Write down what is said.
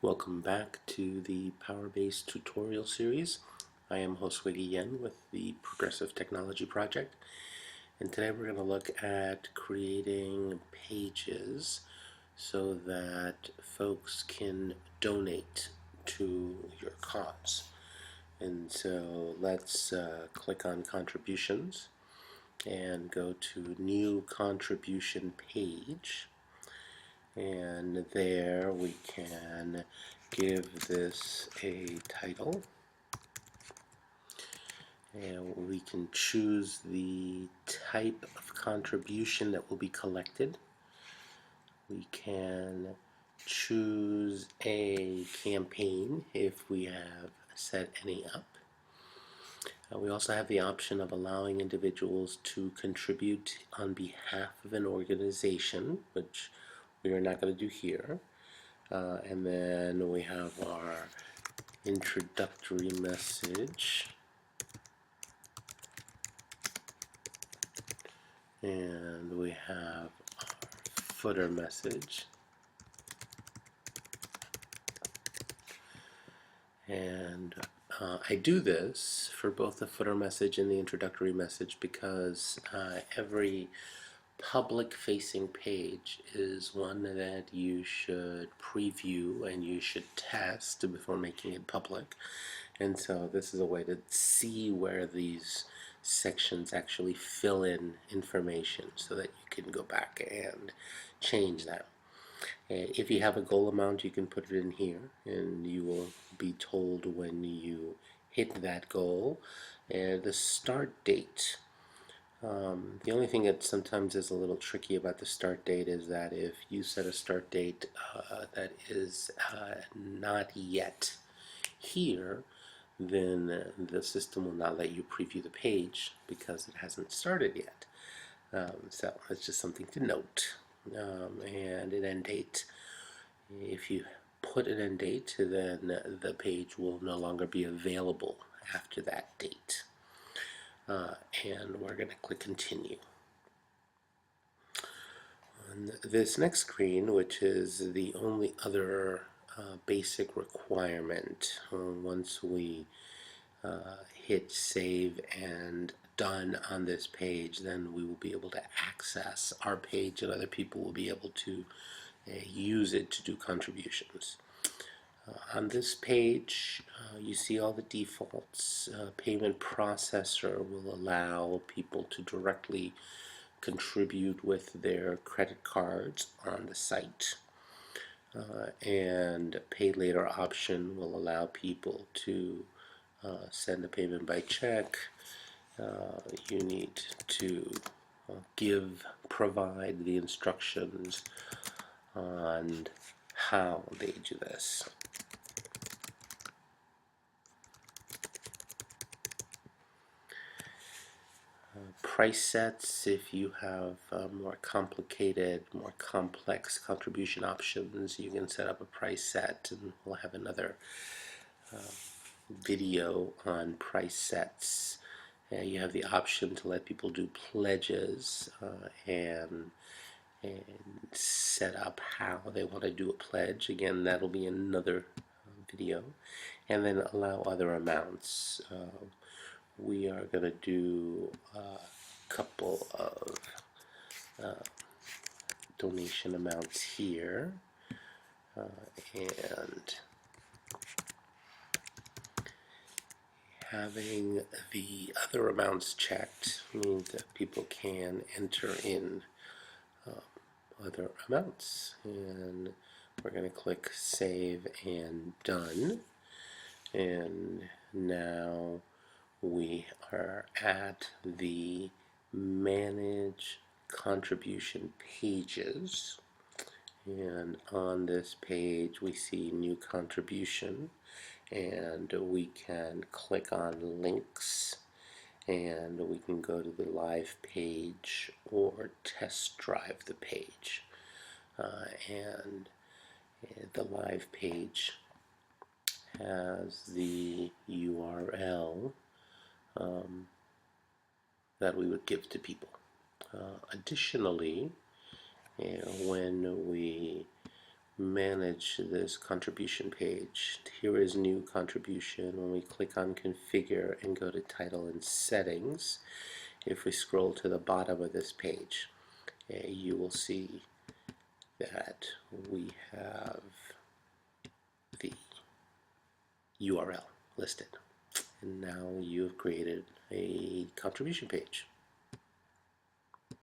Welcome back to the Power-Based tutorial series. I am Josue Guillen with the Progressive Technology Project, and today we're going to look at creating pages so that folks can donate to your cause. And so let's click on contributions and go to new contribution page, and there we can give this a title, and we can choose the type of contribution that will be collected. We can choose a campaign if we have set any up. We also have the option of allowing individuals to contribute on behalf of an organization, which we are not going to do here. And then we have our introductory message, and we have our footer message, and I do this for both the footer message and the introductory message because every public-facing page is one that you should preview and you should test before making it public. And so this is a way to see where these sections actually fill in information so that you can go back and change them. If you have a goal amount, you can put it in here and you will be told when you hit that goal. And the start date. The only thing that sometimes is a little tricky about the start date is that if you set a start date that is not yet here, then the system will not let you preview the page because it hasn't started yet. So that's just something to note. And an end date, if you put an end date, then the page will no longer be available after that date. And we're going to click continue. On this next screen, which is the only other basic requirement, once we hit save and done on this page, then we will be able to access our page and other people will be able to use it to do contributions. On this page, you see all the defaults. Payment processor will allow people to directly contribute with their credit cards on the site. And pay later option will allow people to send a payment by check. You need to provide the instructions on how they do this. Price sets, if you have more complicated, more complex contribution options, you can set up a price set, and we'll have another video on price sets. You have the option to let people do pledges and set up how they want to do a pledge. Again, that'll be another video. And then allow other amounts. We are going to do a couple of donation amounts here, and having the other amounts checked means that people can enter in other amounts. And we're going to click save and done, and now we are at the manage contribution pages, and on this page we see new contribution, and we can click on links and we can go to the live page or test drive the page. And the live page has the URL that we would give to people. Additionally, when we manage this contribution page. Here is new contribution. When we click on configure and go to title and settings, if we scroll to the bottom of this page, you will see that we have the URL listed. And now you've created a contribution page.